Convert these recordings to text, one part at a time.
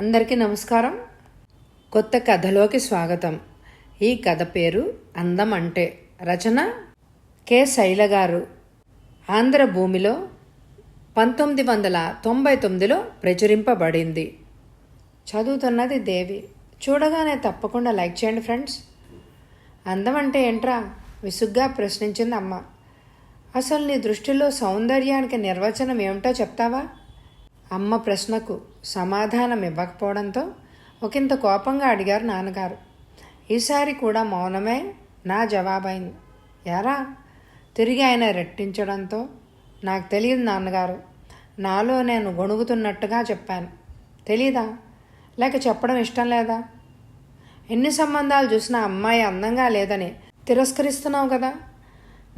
అందరికీ నమస్కారం. కొత్త కథలోకి స్వాగతం. ఈ కథ పేరు అందం అంటే. రచన కె శైల గారు. ఆంధ్ర భూమిలో 1999లో ప్రచురింపబడింది. చదువుతున్నది దేవి. చూడగానే తప్పకుండా లైక్ చేయండి ఫ్రెండ్స్. అందం అంటే ఏంట్రా విసుగ్గా ప్రశ్నించింది అమ్మ. అసలు నీ దృష్టిలో సౌందర్యానికి నిర్వచనం ఏమిటో చెప్తావా? అమ్మ ప్రశ్నకు సమాధానం ఇవ్వకపోవడంతో ఒకంత కోపంగా అడిగారు నాన్నగారు. ఈసారి కూడా మౌనమే నా జవాబైంది. యారా తిరిగి ఆయన రెట్టించడంతో నాకు తెలియదు నాన్నగారు. నాలో నేను గొణుగుతున్నట్టుగా చెప్పాను. తెలీదా? లేక చెప్పడం ఇష్టం లేదా? ఎన్ని సంబంధాలు చూసినా అమ్మాయి అందంగా లేదని తిరస్కరిస్తున్నావు కదా.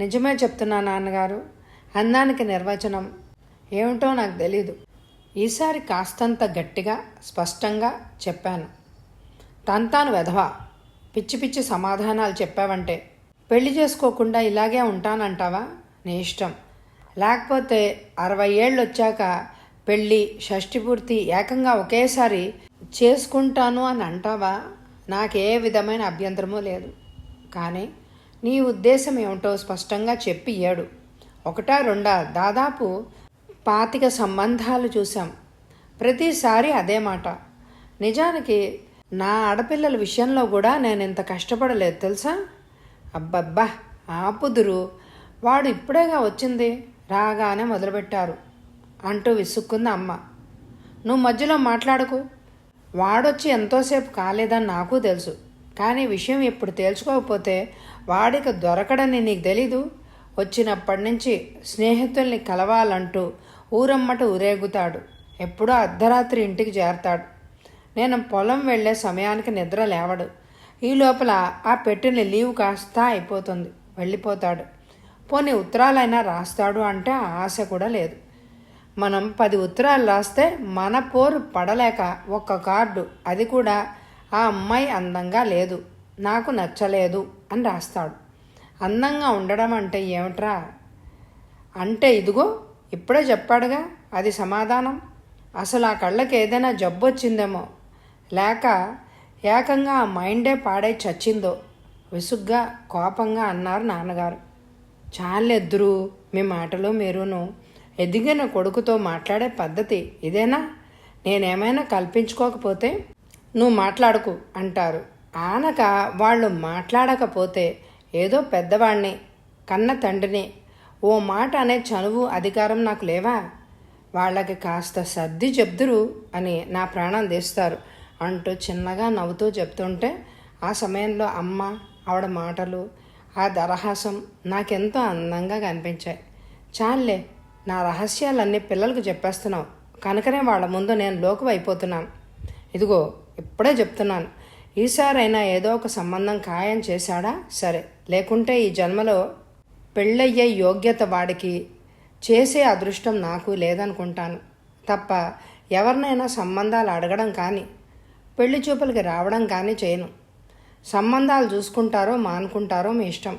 నిజమే చెప్తున్నా నాన్నగారు. అందానికి నిర్వచనం ఏమిటో నాకు తెలీదు. ఈసారి కాస్తంత గట్టిగా స్పష్టంగా చెప్పాను. తంతాను వెధవా, పిచ్చి పిచ్చి సమాధానాలు చెప్పావంటే పెళ్లి చేసుకోకుండా ఇలాగే ఉంటానంటావా? నీ ఇష్టం. లేకపోతే 60 ఏళ్ళు వచ్చాక పెళ్ళి షష్ఠిపూర్తి ఏకంగా ఒకేసారి చేసుకుంటాను అని అంటావా? నాకే విధమైన అభ్యంతరమూ లేదు. కానీ నీ ఉద్దేశం ఏమిటో స్పష్టంగా చెప్పి ఏడు. ఒకటా రెండా దాదాపు 25 సంబంధాలు చూశాం. ప్రతిసారి అదే మాట. నిజానికి నా ఆడపిల్లల విషయంలో కూడా నేను ఇంత కష్టపడలేదు తెలుసా. అబ్బబ్బా ఆపుదురు, వాడు ఇప్పుడేగా వచ్చింది, రాగానే మొదలుపెట్టారు అంటూ విసుక్కుంది అమ్మ. నువ్వు మధ్యలో మాట్లాడకు. వాడొచ్చి ఎంతోసేపు కాలేదని నాకు తెలుసు. కానీ విషయం ఎప్పుడు తేల్చుకోకపోతే వాడికి దొరకడని నీకు తెలీదు. వచ్చినప్పటి నుంచి స్నేహితుల్ని కలవాలంటూ ఊరమ్మట ఊరేగుతాడు. ఎప్పుడో అర్ధరాత్రి ఇంటికి చేరతాడు. నేను పొలం వెళ్ళే సమయానికి నిద్ర లేవడు. ఈ లోపల ఆ పెట్టిన లీవ్ కాస్త అయిపోతుంది, వెళ్ళిపోతాడు. పోనీ ఉత్తరాలైనా రాస్తాడు అంటే ఆశ కూడా లేదు. మనం 10 ఉత్తరాలు రాస్తే మన పోరు పడలేక ఒక్క కార్డు, అది కూడా ఆ అమ్మాయి అందంగా లేదు, నాకు నచ్చలేదు అని రాస్తాడు. అందంగా ఉండడం అంటే ఏమిట్రా అంటే ఇదిగో ఇప్పుడే చెప్పాడుగా, అది సమాధానం. అసలు ఆ కళ్ళకి ఏదైనా జబ్బు వచ్చిందేమో, లేక ఏకంగా ఆ మైండే పాడై చచ్చిందో విసుగ్గా కోపంగా అన్నారు నాన్నగారు. చాలెద్దురు మీ మాటలు మీరును. ఎదిగిన కొడుకుతో మాట్లాడే పద్ధతి ఇదేనా? నేనేమైనా కల్పించుకోకపోతే నువ్వు మాట్లాడకు అంటారు. ఆనక వాళ్ళు మాట్లాడకపోతే ఏదో పెద్దవాణ్ణి, కన్న తండ్రిని ఓ మాట అనే చనువు అధికారం నాకు లేవా? వాళ్ళకి కాస్త సర్ది చెప్దురు అని నా ప్రాణం తీస్తారు అంటూ చిన్నగా నవ్వుతూ చెప్తుంటే ఆ సమయంలో అమ్మ ఆవిడ మాటలు, ఆ దరహాసం నాకెంతో అందంగా కనిపించాయి. చాలే, నా రహస్యాలన్నీ పిల్లలకు చెప్పేస్తున్నావు కనుకనే వాళ్ళ ముందు నేను లోకువ అయిపోతున్నాను. ఇదిగో ఇప్పుడే చెప్తున్నాను, ఈసారైనా ఏదో ఒక సంబంధం ఖాయం చేశాడా సరే, లేకుంటే ఈ జన్మలో పెళ్ళయ్యే యోగ్యత వాడికి, చేసే అదృష్టం నాకు లేదనుకుంటాను తప్ప ఎవరినైనా సంబంధాలు అడగడం కానీ పెళ్లి చూపులకి రావడం కానీ చేయను. సంబంధాలు చూసుకుంటారో మానుకుంటారో మీ ఇష్టం.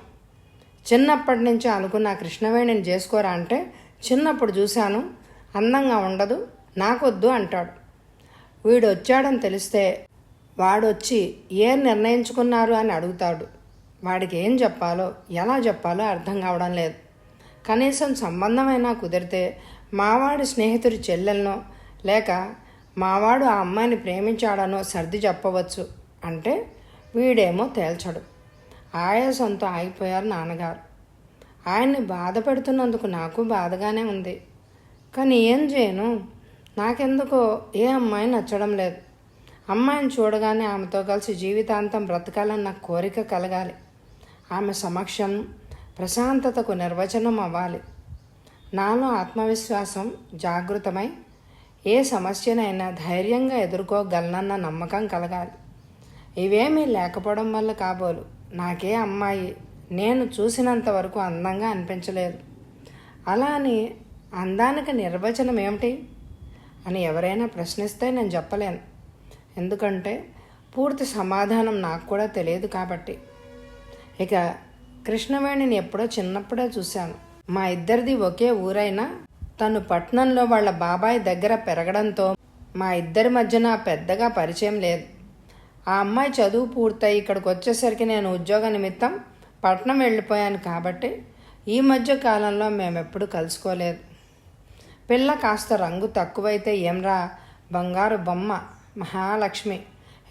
చిన్నప్పటి నుంచి అనుకున్న కృష్ణవేణిని చేసుకోరా అంటే చిన్నప్పుడు చూశాను, అందంగా ఉండదు, నాకొద్దు అంటాడు. వీడు వచ్చాడని తెలిస్తే వాడొచ్చి ఏం నిర్ణయించుకున్నారు అని అడుగుతాడు. వాడికి ఏం చెప్పాలో ఎలా చెప్పాలో అర్థం కావడం లేదు. కనీసం సంబంధమైనా కుదిరితే మావాడి స్నేహితుడి చెల్లెలనో లేక మావాడు ఆ అమ్మాయిని ప్రేమించాడనో సర్ది చెప్పవచ్చు అంటే వీడేమో తేల్చడు. ఆయాసంతో ఆగిపోయారు నాన్నగారు. ఆయన్ని బాధ పెడుతున్నందుకు నాకు బాధగానే ఉంది. కానీ ఏం చేయను, నాకెందుకో ఏ అమ్మాయి నచ్చడం లేదు. అమ్మాయిని చూడగానే ఆమెతో కలిసి జీవితాంతం బ్రతకాలన్న కోరిక కలగాలి. ఆమె సమక్షం ప్రశాంతతకు నిర్వచనం అవ్వాలి. నాలో ఆత్మవిశ్వాసం జాగృతమై ఏ సమస్యనైనా ధైర్యంగా ఎదుర్కోగలనన్న నమ్మకం కలగాలి. ఇవేమీ లేకపోవడం వల్ల కాబోలు నాకే అమ్మాయి నేను చూసినంత వరకు అందంగా అనిపించలేదు. అలా అని అందానికి నిర్వచనం ఏమిటి అని ఎవరైనా ప్రశ్నిస్తే నేను చెప్పలేను. ఎందుకంటే పూర్తి సమాధానం నాకు కూడా తెలియదు కాబట్టి. ఇక కృష్ణవేణిని ఎప్పుడో చిన్నప్పుడే చూశాను. మా ఇద్దరిది ఒకే ఊరైనా తను పట్నంలో వాళ్ళ బాబాయ్ దగ్గర పెరగడంతో మా ఇద్దరి మధ్యన పెద్దగా పరిచయం లేదు. ఆ అమ్మాయి చదువు పూర్తయి ఇక్కడికి వచ్చేసరికి నేను ఉద్యోగ నిమిత్తం పట్నం వెళ్ళిపోయాను కాబట్టి ఈ మధ్య కాలంలో మేమెప్పుడు కలుసుకోలేదు. పిల్ల కాస్త రంగు తక్కువైతే ఏమ్రా, బంగారు బొమ్మ, మహాలక్ష్మి,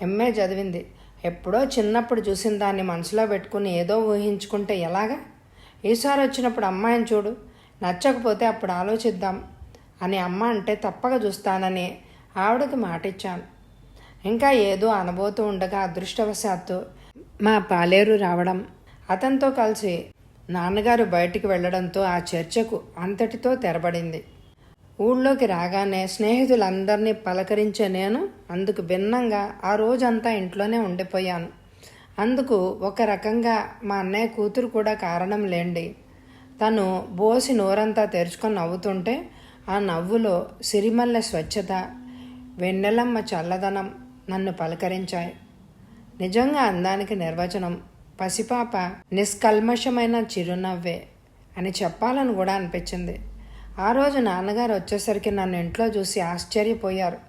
ఎంఏ చదివింది. ఎప్పుడో చిన్నప్పుడు చూసిన దాన్ని మనసులో పెట్టుకుని ఏదో ఊహించుకుంటే ఎలాగా? ఈసారి వచ్చినప్పుడు అమ్మాయిని చూడు, నచ్చకపోతే అప్పుడు ఆలోచిద్దాం అని అమ్మ అంటే తప్పక చూస్తానని ఆవిడకి మాటిచ్చాను. ఇంకా ఏదో అనబోతూ ఉండగా అదృష్టవశాత్తు మా పాలేరు రావడం, అతనితో కలిసి నాన్నగారు బయటికి వెళ్ళడంతో ఆ చర్చకు అంతటితో తెరబడింది. ఊళ్ళోకి రాగానే స్నేహితులందరినీ పలకరించే నేను అందుకు భిన్నంగా ఆ రోజంతా ఇంట్లోనే ఉండిపోయాను. అందుకు ఒక రకంగా మా అన్నయ్య కూతురు కూడా కారణం లేండి. తను బోసి నోరంతా తెరుచుకొని నవ్వుతుంటే ఆ నవ్వులో సిరిమల్లె స్వచ్ఛత, వెన్నెలమ్మ చల్లదనం నన్ను పలకరించాయి. నిజంగా అందానికి నిర్వచనం పసిపాప నిష్కల్మషమైన చిరునవ్వే అని చెప్పాలని కూడా అనిపించింది. ఆ రోజు నాన్నగారు వచ్చేసరికి నన్ను ఇంట్లో చూసి ఆశ్చర్యపోయారు.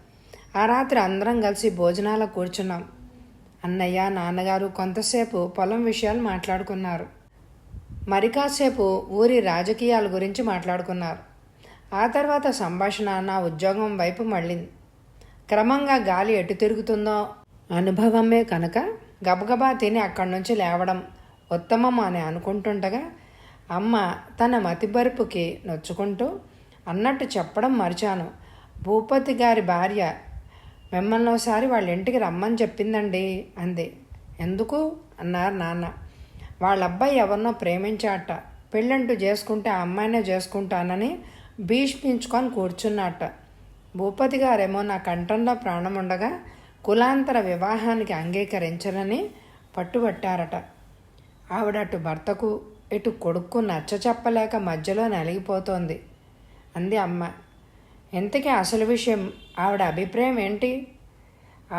ఆ రాత్రి అందరం కలిసి భోజనాలకు కూర్చున్నాం. అన్నయ్య, నాన్నగారు కొంతసేపు పొలం విషయాలు మాట్లాడుకున్నారు. మరి కాసేపు ఊరి రాజకీయాల గురించి మాట్లాడుకున్నారు. ఆ తర్వాత సంభాషణ నా ఉద్యోగం వైపు మళ్ళింది. క్రమంగా గాలి ఎటు తిరుగుతుందో అనుభవమే కనుక గబగబా తిని అక్కడి నుంచి లేవడం ఉత్తమం అని అనుకుంటుండగా అమ్మ తన మతిబరుపుకి నొచ్చుకుంటూ అన్నట్టు చెప్పడం మరిచాను. భూపతి గారి భార్య మిమ్మల్ని ఒకసారి వాళ్ళ ఇంటికి రమ్మని చెప్పిందండి అంది. ఎందుకు అన్నారు నాన్న. వాళ్ళ అబ్బాయి ఎవరినో ప్రేమించాట. పెళ్ళంటూ చేసుకుంటే ఆ అమ్మాయినే చేసుకుంటానని భీష్మించుకొని కూర్చున్నట్ట. భూపతి గారేమో నా కంఠంలో ప్రాణం ఉండగా కులాంతర వివాహానికి అంగీకరించరని పట్టుబట్టారట. ఆవిడటు భర్తకు ఇటు కొడుక్కు నచ్చ చెప్పలేక మధ్యలో నలిగిపోతోంది అంది అమ్మ. ఇంతకీ అసలు విషయం ఆవిడ అభిప్రాయం ఏంటి?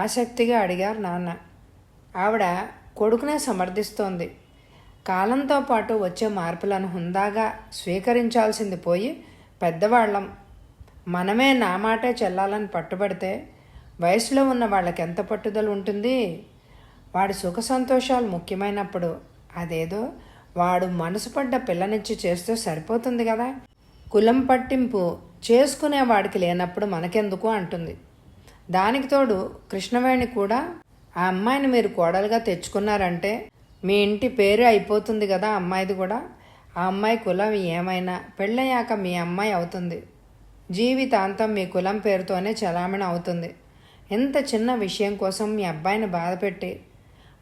ఆసక్తిగా అడిగారు నాన్న. ఆవిడ కొడుకునే సమర్థిస్తోంది. కాలంతో పాటు వచ్చే మార్పులను హుందాగా స్వీకరించాల్సింది పోయి పెద్దవాళ్ళం మనమే నా మాటే చెల్లాలని పట్టుబడితే వయసులో ఉన్న వాళ్ళకి ఎంత పట్టుదల ఉంటుంది? వాడి సుఖ సంతోషాలు ముఖ్యమైనప్పుడు అదేదో వాడు మనసు పడ్డ పిల్లనిచ్చి చేస్తే సరిపోతుంది కదా. కులం పట్టింపు చేసుకునేవాడికి లేనప్పుడు మనకెందుకు అంటుంది. దానికి తోడు కృష్ణవేణి కూడా ఆ అమ్మాయిని మీరు కోడలుగా తెచ్చుకున్నారంటే మీ ఇంటి పేరు అయిపోతుంది కదా అమ్మాయిది కూడా. ఆ అమ్మాయి కులం ఏమైనా పెళ్ళయ్యాక మీ అమ్మాయి అవుతుంది. జీవితాంతం మీ కులం పేరుతోనే చలామణి అవుతుంది. ఇంత చిన్న విషయం కోసం మీ అబ్బాయిని బాధపెట్టి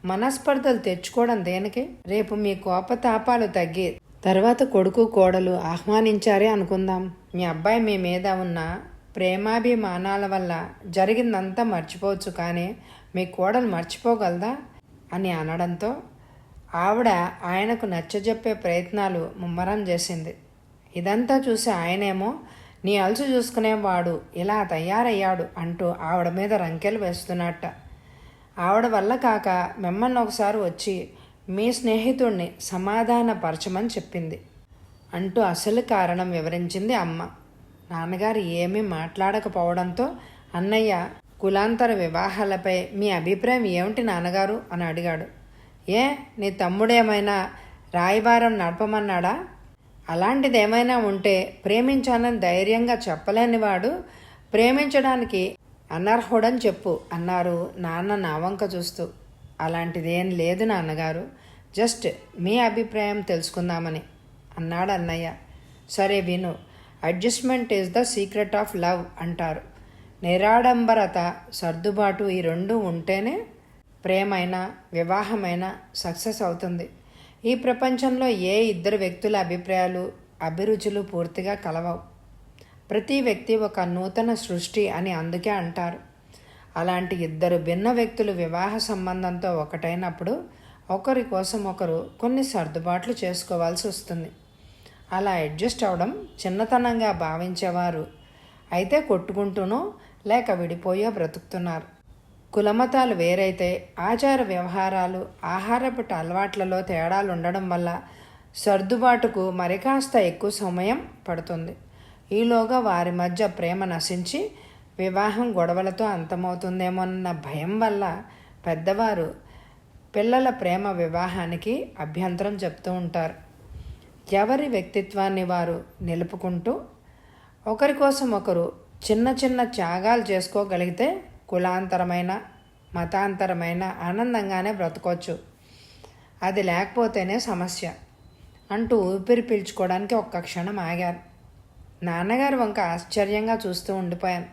మనస్పర్ధలు తెచ్చుకోవడం దేనికి? రేపు మీ కోపతాపాలు తగ్గి తర్వాత కొడుకు కోడలు ఆహ్వానించారే అనుకుందాం. మీ అబ్బాయి మీ మీద ఉన్న ప్రేమాభిమానాల వల్ల జరిగిందంతా మర్చిపోవచ్చు, కానీ మీ కోడలు మర్చిపోగలదా అని అనడంతో ఆవిడ ఆయనకు నచ్చజెప్పే ప్రయత్నాలు ముమ్మరం చేసింది. ఇదంతా చూసి ఆయనేమో నీ అలసు చూసుకునేవాడు ఇలా తయారయ్యాడు అంటూ ఆవిడ మీద రంకెలు వేస్తున్నట్ట. ఆవిడ వల్ల కాక మిమ్మల్ని ఒకసారి వచ్చి మీ స్నేహితుడిని సమాధానపరచమని చెప్పింది అంటూ అసలు కారణం వివరించింది అమ్మ. నాన్నగారు ఏమీ మాట్లాడకపోవడంతో అన్నయ్య కులాంతర వివాహాలపై మీ అభిప్రాయం ఏమిటి నాన్నగారు అని అడిగాడు. ఏ నీ తమ్ముడేమైనా రాయబారం నడపమన్నాడా? అలాంటిదేమైనా ఉంటే ప్రేమించానని ధైర్యంగా చెప్పలేనివాడు ప్రేమించడానికి అనర్హుడని చెప్పు అన్నారు నాన్న నా వంక చూస్తూ. అలాంటిదేం లేదు నాన్నగారు, జస్ట్ మీ అభిప్రాయం తెలుసుకుందామని అన్నాడు అన్నయ్య. సరే విను, adjustment is the secret of love అంటారు. నిరాడంబరత, సర్దుబాటు ఈ రెండు ఉంటేనే ప్రేమైనా వివాహమైనా సక్సెస్ అవుతుంది. ఈ ప్రపంచంలో ఏ ఇద్దరు వ్యక్తుల అభిప్రాయాలు అభిరుచులు పూర్తిగా కలవవు. ప్రతి వ్యక్తి ఒక నూతన సృష్టి అని అందుకే అంటారు. అలాంటి ఇద్దరు భిన్న వ్యక్తులు వివాహ సంబంధంతో ఒకటైనప్పుడు ఒకరి కోసం ఒకరు కొన్ని సర్దుబాట్లు చేసుకోవాల్సి వస్తుంది. అలా అడ్జస్ట్ అవడం చిన్నతనంగా భావించేవారు అయితే కొట్టుకుంటూనో లేక విడిపోయో బ్రతుకుతున్నారు. కులమతాలు వేరైతే ఆచార వ్యవహారాలు ఆహారపు అలవాట్లలో తేడాలు ఉండడం వల్ల సర్దుబాటుకు మరికాస్త ఎక్కువ సమయం పడుతుంది. ఈలోగా వారి మధ్య ప్రేమ నశించి వివాహం గొడవలతో అంతమవుతుందేమోనన్న భయం వల్ల పెద్దవారు పిల్లల ప్రేమ వివాహానికి అభ్యంతరం చెప్తూ ఉంటారు. ఎవరి వ్యక్తిత్వాన్ని వారు నిలుపుకుంటూ ఒకరి కోసం ఒకరు చిన్న చిన్న త్యాగాలు చేసుకోగలిగితే కులాంతరమైన మతాంతరమైన ఆనందంగానే బ్రతకొచ్చు. అది లేకపోతేనే సమస్య అంటూ ఊపిరి పీల్చుకోవడానికి ఒక్క క్షణం ఆగారు. నాన్నగారు వంక ఆశ్చర్యంగా చూస్తూ ఉండిపోయాను.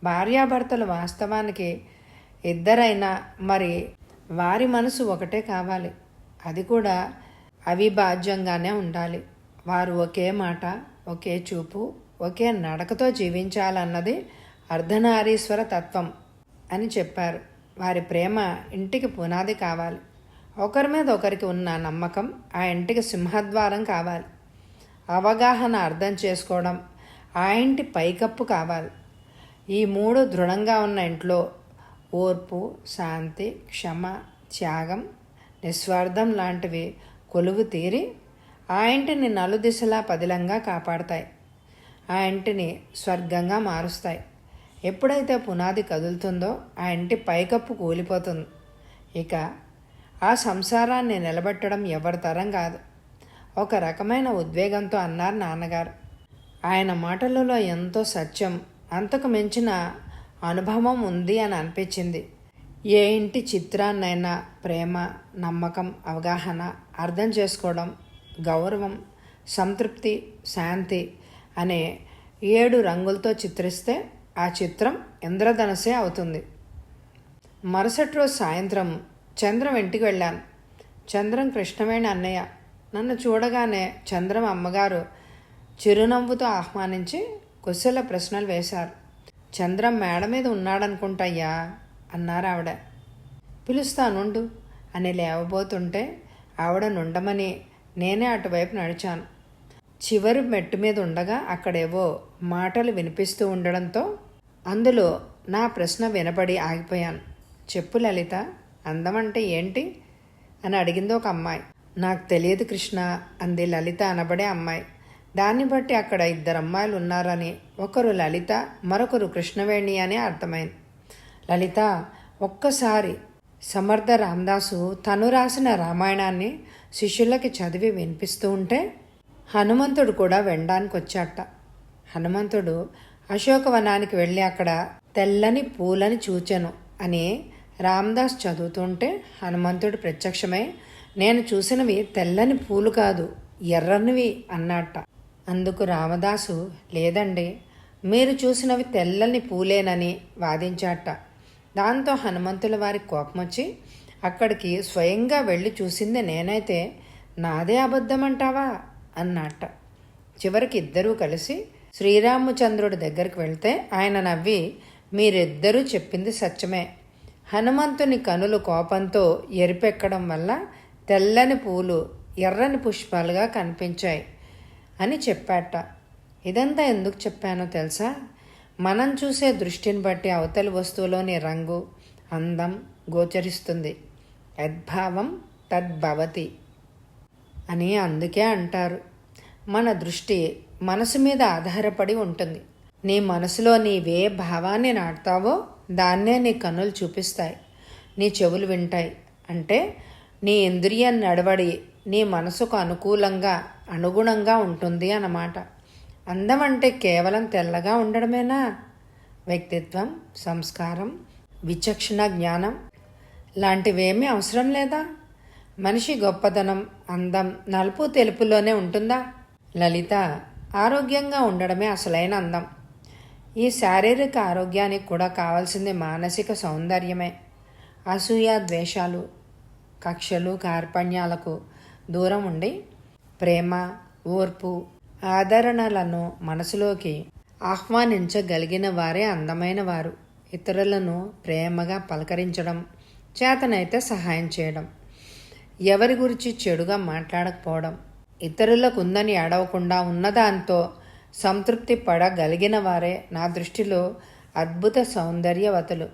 భార్యాభర్తలు వాస్తవానికి ఇద్దరైనా మరి వారి మనసు ఒకటే కావాలి. అది కూడా అవిభాజ్యంగానే ఉండాలి. వారు ఒకే మాట, ఒకే చూపు, ఒకే నడకతో జీవించాలన్నది అర్ధనారీశ్వర తత్వం అని చెప్పారు. వారి ప్రేమ ఇంటికి పునాది కావాలి. ఒకరి మీద ఒకరికి ఉన్న నమ్మకం ఆ ఇంటికి సింహద్వారం కావాలి. అవగాహన, అర్థం చేసుకోవడం ఆ ఇంటి పైకప్పు కావాలి. ఈ మూడు దృఢంగా ఉన్న ఇంట్లో ఓర్పు, శాంతి, క్షమ, త్యాగం, నిస్వార్థం లాంటివి కొలువు తీరి ఆ ఇంటిని నలుదిశలా పదిలంగా కాపాడతాయి. ఆ ఇంటిని స్వర్గంగా మారుస్తాయి. ఎప్పుడైతే పునాది కదులుతుందో ఆ ఇంటి పైకప్పు కూలిపోతుంది. ఇక ఆ సంసారాన్ని నిలబెట్టడం ఎవరి తరం కాదు. ఒక రకమైన ఉద్వేగంతో అన్నారు నాన్నగారు. ఆయన మాటలలో ఎంతో సత్యం, అంతకు మించిన అనుభవం ఉంది అని అనిపించింది. ఏ ఇంటి చిత్రాన్నైనా ప్రేమ, నమ్మకం, అవగాహన, అర్థం చేసుకోవడం, గౌరవం, సంతృప్తి, శాంతి అనే 7 రంగులతో చిత్రిస్తే ఆ చిత్రం ఇంద్రధనస్సే అవుతుంది. మరుసటి రోజు సాయంత్రం చంద్రం ఇంటికి వెళ్ళాను. చంద్రం కృష్ణవేణి అన్నయ్య. నన్ను చూడగానే చంద్రం అమ్మగారు చిరునవ్వుతో ఆహ్వానించి కుశల ప్రశ్నలు వేశారు. చంద్రం మేడ మీద ఉన్నాడనుకుంటయ్యా అన్నారు ఆవిడ. పిలుస్తానుండు అని లేవబోతుంటే ఆవిడ నుండమని నేనే అటువైపు నడిచాను. చివరి మెట్టు మీద ఉండగా అక్కడేవో మాటలు వినిపిస్తూ ఉండడంతో అందులో నా ప్రశ్న వినపడి ఆగిపోయాను. చెప్పు లలిత, అందమంటే ఏంటి అని అడిగింది ఒక అమ్మాయి. నాకు తెలియదు కృష్ణ అంది లలిత అనబడే అమ్మాయి. దాన్ని బట్టి అక్కడ 2 అమ్మాయిలు ఉన్నారని, ఒకరు లలిత, మరొకరు కృష్ణవేణి అని అర్థమైంది. లలిత ఒక్కసారి సమర్థ రామదాసు తను రాసిన రామాయణాన్ని శిష్యులకి చదివి వినిపిస్తూ ఉంటే హనుమంతుడు కూడా వినడానికి వచ్చాట. హనుమంతుడు అశోకవనానికి వెళ్ళి అక్కడ తెల్లని పూలని చూచెను అని రామదాస్ చదువుతుంటే హనుమంతుడు ప్రత్యక్షమై నేను చూసినవి తెల్లని పూలు కాదు, ఎర్రనివి అన్నట్ట. అందుకు రామదాసు లేదండి, మీరు చూసినవి తెల్లని పూలేనని వాదించాట. దాంతో హనుమంతుల వారి కోపం వచ్చి అక్కడికి స్వయంగా వెళ్ళి చూసింది నేనైతే నాదే అబద్ధమంటావా అన్నట్ట. చివరికి ఇద్దరూ కలిసి శ్రీరామచంద్రుడి దగ్గరికి వెళ్తే ఆయన నవ్వి మీరిద్దరూ చెప్పింది సత్యమే, హనుమంతుని కనులు కోపంతో ఎరిపెక్కడం వల్ల తెల్లని పూలు ఎర్రని పుష్పాలుగా కనిపించాయి అని చెప్పాట. ఇదంతా ఎందుకు చెప్పానో తెలుసా? మనం చూసే దృష్టిని బట్టి అవతలి వస్తువులోని రంగు, అందం గోచరిస్తుంది. యద్భావం తద్భవతి అని అందుకే అంటారు. మన దృష్టి మనసు మీద ఆధారపడి ఉంటుంది. నీ మనసులో నీవే భావాన్ని నాటుతావో దాన్నే నీ కన్నులు చూపిస్తాయి, నీ చెవులు వింటాయి. అంటే నీ ఇంద్రియ నడవడి నీ మనసుకు అనుగుణంగా ఉంటుంది అన్నమాట. అందం అంటే కేవలం తెల్లగా ఉండడమేనా? వ్యక్తిత్వం, సంస్కారం, విచక్షణ, జ్ఞానం లాంటివేమీ అవసరం లేదా? మనిషి గొప్పతనం, అందం నలుపు తెలుపులోనే ఉంటుందా? లలిత, ఆరోగ్యంగా ఉండడమే అసలైన అందం. ఈ శారీరక ఆరోగ్యానికి కూడా కావాల్సింది మానసిక సౌందర్యమే. అసూయ, ద్వేషాలు, కక్షలు, కార్పణ్యాలకు దూరం ఉండి ప్రేమ, ఓర్పు, ఆదరణలను మనసులోకి ఆహ్వానించగలిగిన వారే అందమైన వారు. ఇతరులను ప్రేమగా పలకరించడం, చేతనైతే సహాయం చేయడం, ఎవరి గురించి చెడుగా మాట్లాడకపోవడం, ఇతరులకు ఉందని ఏడవకుండా ఉన్నదాంతో సంతృప్తి పడగలిగిన వారే నా దృష్టిలో అద్భుత సౌందర్యవతులు.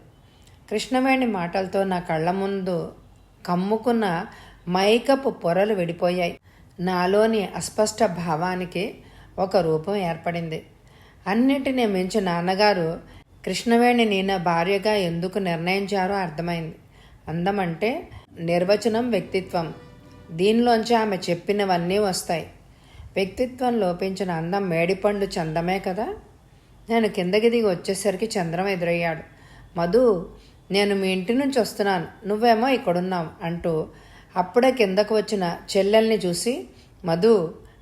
కృష్ణవేణి మాటలతో నా కళ్ళ ముందు కమ్ముకున్న మైకపు పొరలు విడిపోయాయి. నాలోని అస్పష్ట భావానికి ఒక రూపం ఏర్పడింది. అన్నిటినీ మించి నాన్నగారు కృష్ణవేణిని నా భార్యగా ఎందుకు నిర్ణయించారో అర్థమైంది. అందం అంటే నిర్వచనం వ్యక్తిత్వం. దీనిలోంచి ఆమె చెప్పినవన్నీ వస్తాయి. వ్యక్తిత్వం లోపించిన అందం మేడిపండు చందమే కదా. నేను కిందకి దిగి వచ్చేసరికి చంద్రం ఎదురయ్యాడు. మధు, నేను మీ ఇంటి నుంచి వస్తున్నాను, నువ్వేమో ఇక్కడున్నావు అంటూ అప్పుడే కిందకు వచ్చిన చెల్లెల్ని చూసి, మధు,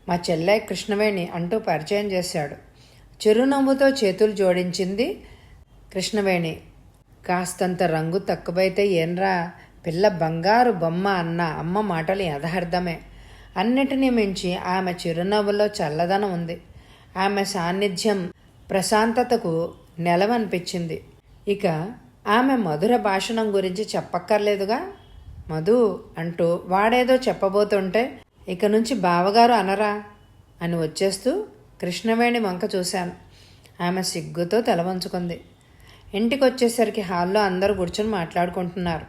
మా చెల్లె కృష్ణవేణి అంటూ పరిచయం చేశాడు. చిరునవ్వుతో చేతులు జోడించింది కృష్ణవేణి. కాస్తంత రంగు తక్కువైతే ఏంరా, పిల్ల బంగారు బొమ్మ అన్న అమ్మ మాటలు యథార్థమే. అన్నిటినీ మించి ఆమె చిరునవ్వులో చల్లదనం ఉంది. ఆమె సాన్నిధ్యం ప్రశాంతతకు నెలవనిపించింది. ఇక ఆమె మధుర భాషణం గురించి చెప్పక్కర్లేదుగా. మధు అంటూ వాడేదో చెప్పబోతుంటే, ఇక నుంచి బావగారు అనరా అని వచ్చేస్తూ కృష్ణవేణి వంక చూశాను. ఆమె సిగ్గుతో తల వంచుకుంది. ఇంటికి వచ్చేసరికి హాల్లో అందరూ కూర్చొని మాట్లాడుకుంటున్నారు.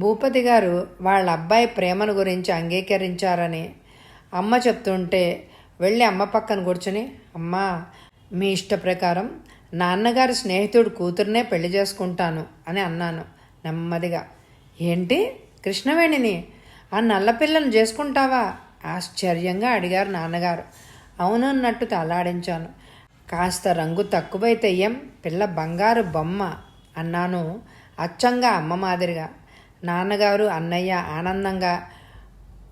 భూపతి గారు వాళ్ళ అబ్బాయి ప్రేమను గురించి అంగీకరించారని అమ్మ చెప్తుంటే వెళ్ళి అమ్మ పక్కన కూర్చొని, అమ్మా, మీ ఇష్ట ప్రకారం నాన్నగారి స్నేహితుడు కూతురునే పెళ్లి చేసుకుంటాను అని అన్నాను నెమ్మదిగా. ఏంటి, కృష్ణవేణిని, ఆ నల్లపిల్లను చేసుకుంటావా? ఆశ్చర్యంగా అడిగారు నాన్నగారు. అవునన్నట్టు తలాడించాను. కాస్త రంగు తక్కువైతే ఏం, పిల్ల బంగారు బొమ్మ అన్నాను అచ్చంగా అమ్మ మాదిరిగా. నాన్నగారు, అన్నయ్య ఆనందంగా,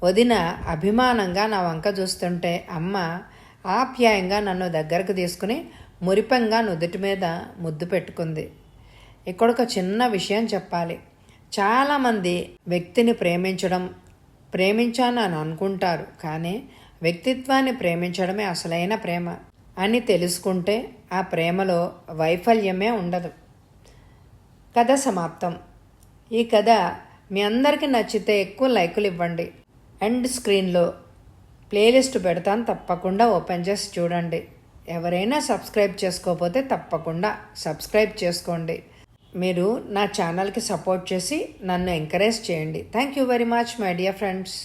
వదిన అభిమానంగా నా వంక చూస్తుంటే అమ్మ ఆప్యాయంగా నన్ను దగ్గరకు తీసుకుని మురిపంగా నుదుటి మీద ముద్దు పెట్టుకుంది. ఇక్కడొక చిన్న విషయం చెప్పాలి. చాలామంది వ్యక్తిని ప్రేమించాను అని అనుకుంటారు, కానీ వ్యక్తిత్వాన్ని ప్రేమించడమే అసలైన ప్రేమ అని తెలుసుకుంటే ఆ ప్రేమలో వైఫల్యమే ఉండదు. కథ సమాప్తం. ఈ కథ మీ అందరికీ నచ్చితే ఎక్కువ లైకులు ఇవ్వండి. ఎండ్ స్క్రీన్లో ప్లేలిస్ట్ పెడతాను, తప్పకుండా ఓపెన్ చేసి చూడండి. ఎవరైనా సబ్స్క్రైబ్ చేసుకోకపోతే తప్పకుండా సబ్స్క్రైబ్ చేసుకోండి. మీరు నా ఛానల్కి సపోర్ట్ చేసి నన్ను ఎంకరేజ్ చేయండి. Thank you very much my dear friends.